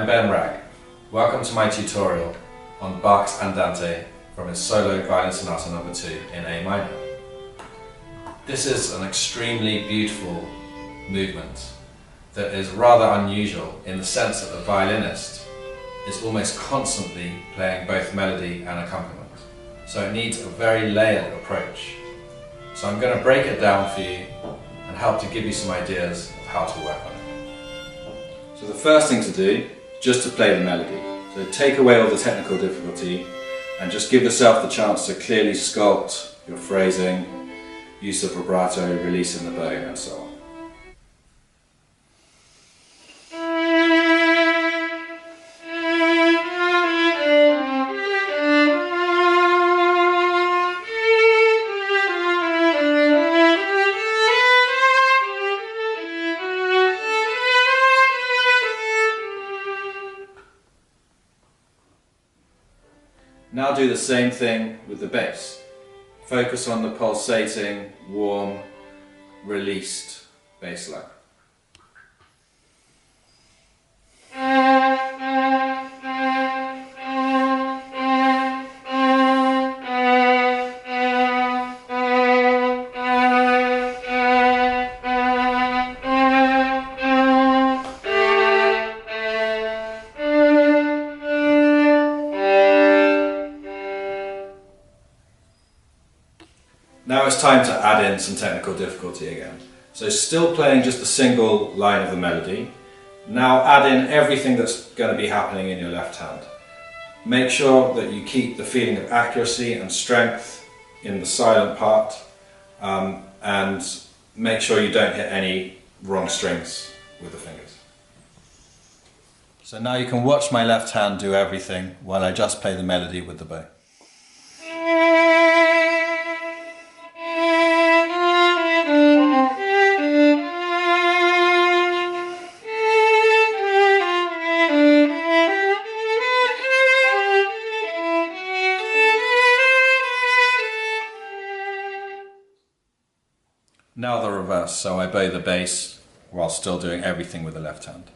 I'm Ben Ragg. Welcome to my tutorial on Bach's Andante from his Solo Violin Sonata No. 2 in A minor. This is an extremely beautiful movement that is rather unusual in the sense that the violinist is almost constantly playing both melody and accompaniment. So it needs a very layered approach. So I'm going to break it down for you and help to give you some ideas of how to work on it. So the first thing to do is just to play the melody. So take away all the technical difficulty and just give yourself the chance to clearly sculpt your phrasing, use of vibrato, releasing the bow and so on. Now do the same thing with the bass. Focus on the pulsating, warm, released bass line. Now it's time to add in some technical difficulty again. So still playing just a single line of the melody. Now add in everything that's going to be happening in your left hand. Make sure that you keep the feeling of accuracy and strength in the silent part, and make sure you don't hit any wrong strings with the fingers. So now you can watch my left hand do everything while I just play the melody with the bow. Now the reverse, so I bow the bass while still doing everything with the left hand.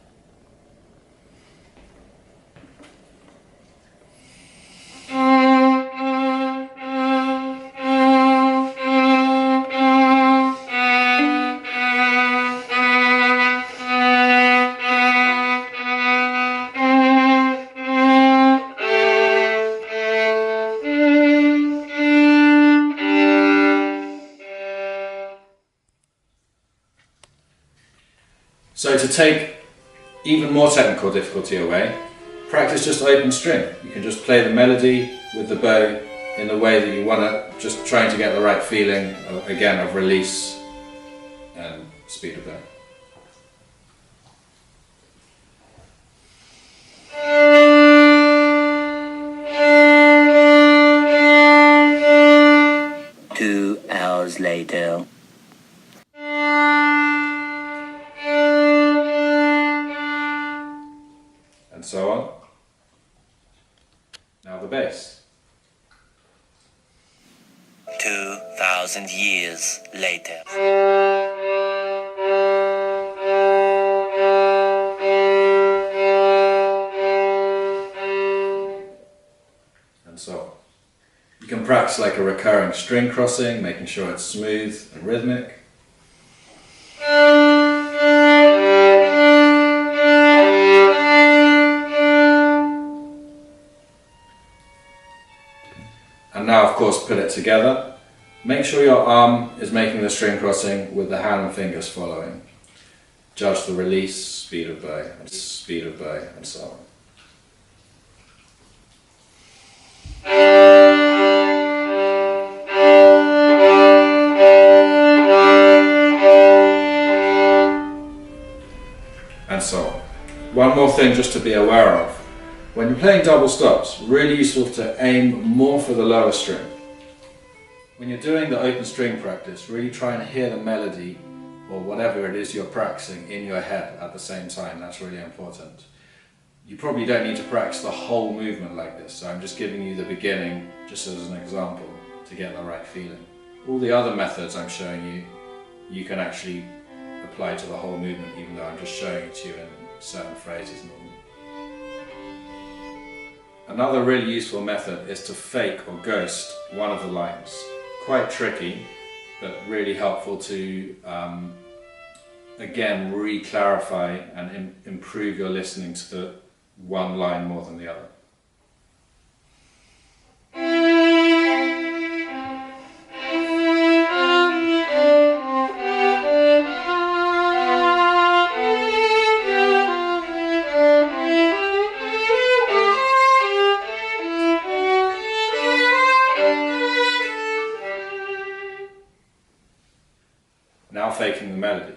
So to take even more technical difficulty away, practice just open string. You can just play the melody with the bow in the way that you want it, just trying to get the right feeling, again, of release and speed of bow. Hours later. And so on. Now the bass. 2,000 years later. And so on. You can practice like a recurring string crossing, making sure it's smooth and rhythmic. And now, of course, put it together. Make sure your arm is making the string crossing with the hand and fingers following. Judge the release, speed of bow, and so on. And so on. One more thing just to be aware of. When you're playing double stops, really useful to aim more for the lower string. When you're doing the open string practice, really try and hear the melody or whatever it is you're practicing in your head at the same time. That's really important. You probably don't need to practice the whole movement like this, so I'm just giving you the beginning just as an example to get the right feeling. All the other methods I'm showing you, you can actually apply to the whole movement, even though I'm just showing it to you in certain phrases normally. Another really useful method is to fake or ghost one of the lines. Quite tricky, but really helpful to again re-clarify and improve your listening to the one line more than the other. Now faking the melody.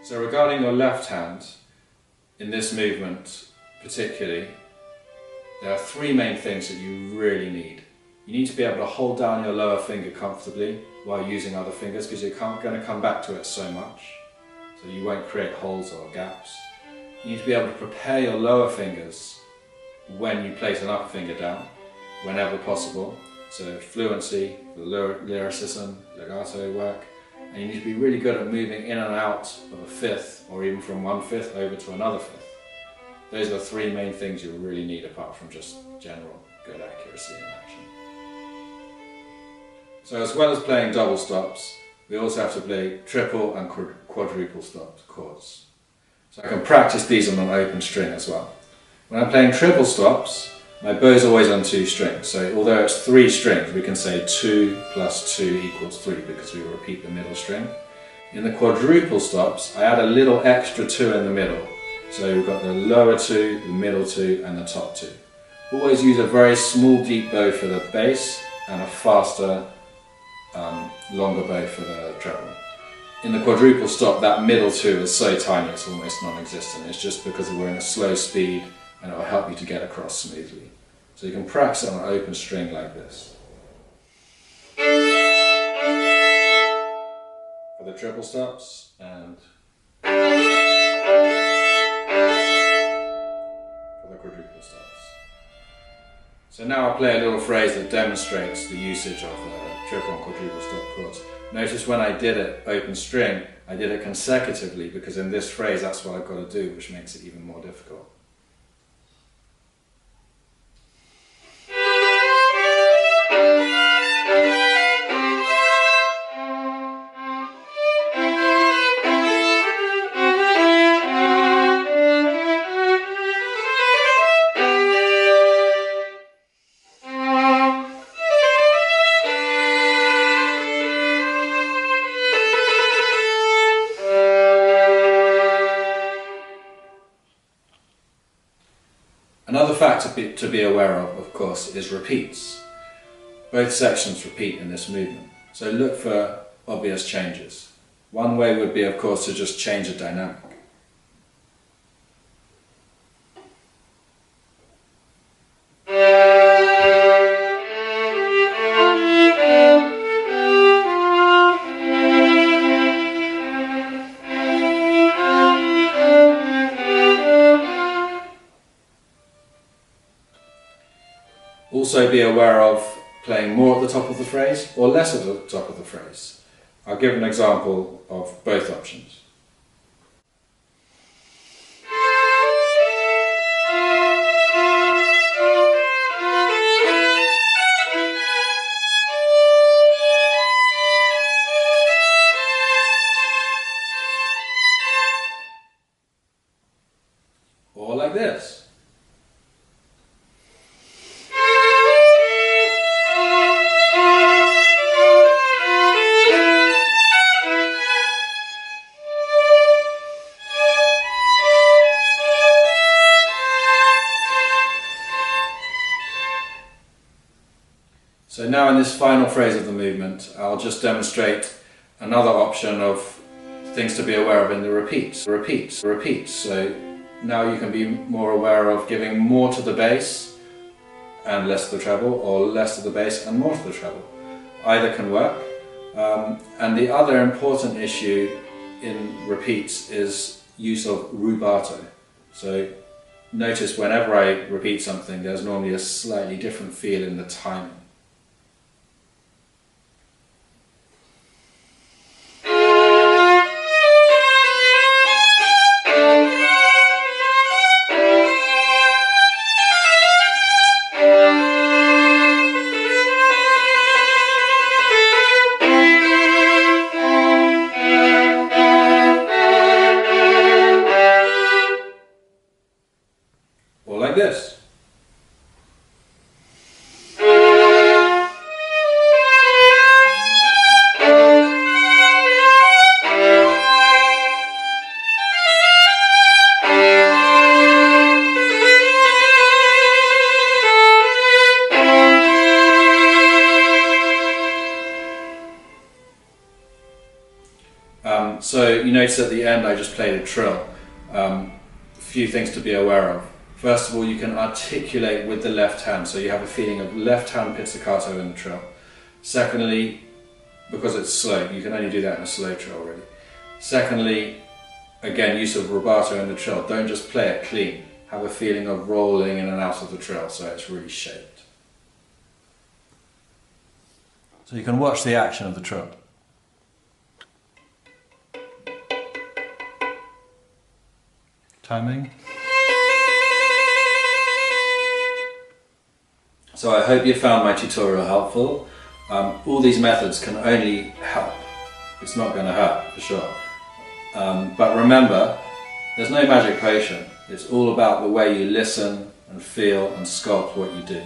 So regarding your left hand, in this movement particularly, there are three main things that you really need. You need to be able to hold down your lower finger comfortably while using other fingers, because you're going to come back to it so much, so you won't create holes or gaps. You need to be able to prepare your lower fingers when you place an upper finger down, whenever possible. So fluency, for lyricism, legato work. And you need to be really good at moving in and out of a fifth, or even from one fifth over to another fifth. Those are the three main things you really need, apart from just general good accuracy and action. So as well as playing double stops, we also have to play triple and quadruple stop chords. So I can practice these on an open string as well. When I'm playing triple stops, my bow's always on 2 strings. So although it's 3 strings, we can say 2 plus 2 equals 3, because we repeat the middle string. In the quadruple stops, I add a little extra 2 in the middle. So we've got the lower 2, the middle 2 and the top 2. Always use a very small deep bow for the bass and a faster, longer bow for the treble. In the quadruple stop, that middle 2 is so tiny it's almost non-existent. It's just because we're in a slow speed, and it will help you to get across smoothly. So you can practice on an open string like this. For the triple stops, and for the quadruple stops. So now I'll play a little phrase that demonstrates the usage of triple and quadruple stop chords. Notice when I did it open string, I did it consecutively, because in this phrase that's what I've got to do, which makes it even more difficult. Another factor to be aware of course, is repeats. Both sections repeat in this movement, so look for obvious changes. One way would be, of course, to just change the dynamic. Also be aware of playing more at the top of the phrase or less at the top of the phrase. I'll give an example of both options. Or like this. So now in this final phrase of the movement, I'll just demonstrate another option of things to be aware of in the repeats. So now you can be more aware of giving more to the bass and less to the treble, or less to the bass and more to the treble. Either can work. And the other important issue in repeats is use of rubato. So notice whenever I repeat something, there's normally a slightly different feel in the timing. Or like this. So you notice at the end I just played a trill. A few things to be aware of. First of all, you can articulate with the left hand, so you have a feeling of left hand pizzicato in the trill. Secondly, because it's slow, you can only do that in a slow trill really. Secondly, again, use of rubato in the trill. Don't just play it clean. Have a feeling of rolling in and out of the trill, so it's really shaped. So you can watch the action of the trill. Timing. So I hope you found my tutorial helpful. All these methods can only help. It's not going to hurt, for sure. But remember, there's no magic potion. It's all about the way you listen and feel and sculpt what you do.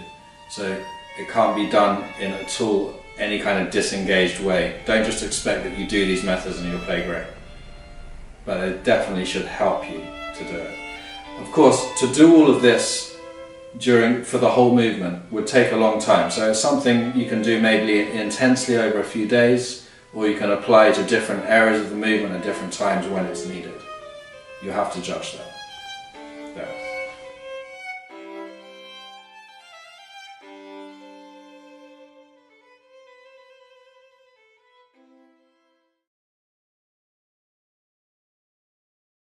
So it can't be done in at all any kind of disengaged way. Don't just expect that you do these methods and you'll play great. But it definitely should help you to do it. Of course, to do all of this for the whole movement would take a long time. So it's something you can do maybe intensely over a few days, or you can apply to different areas of the movement at different times when it's needed. You have to judge that.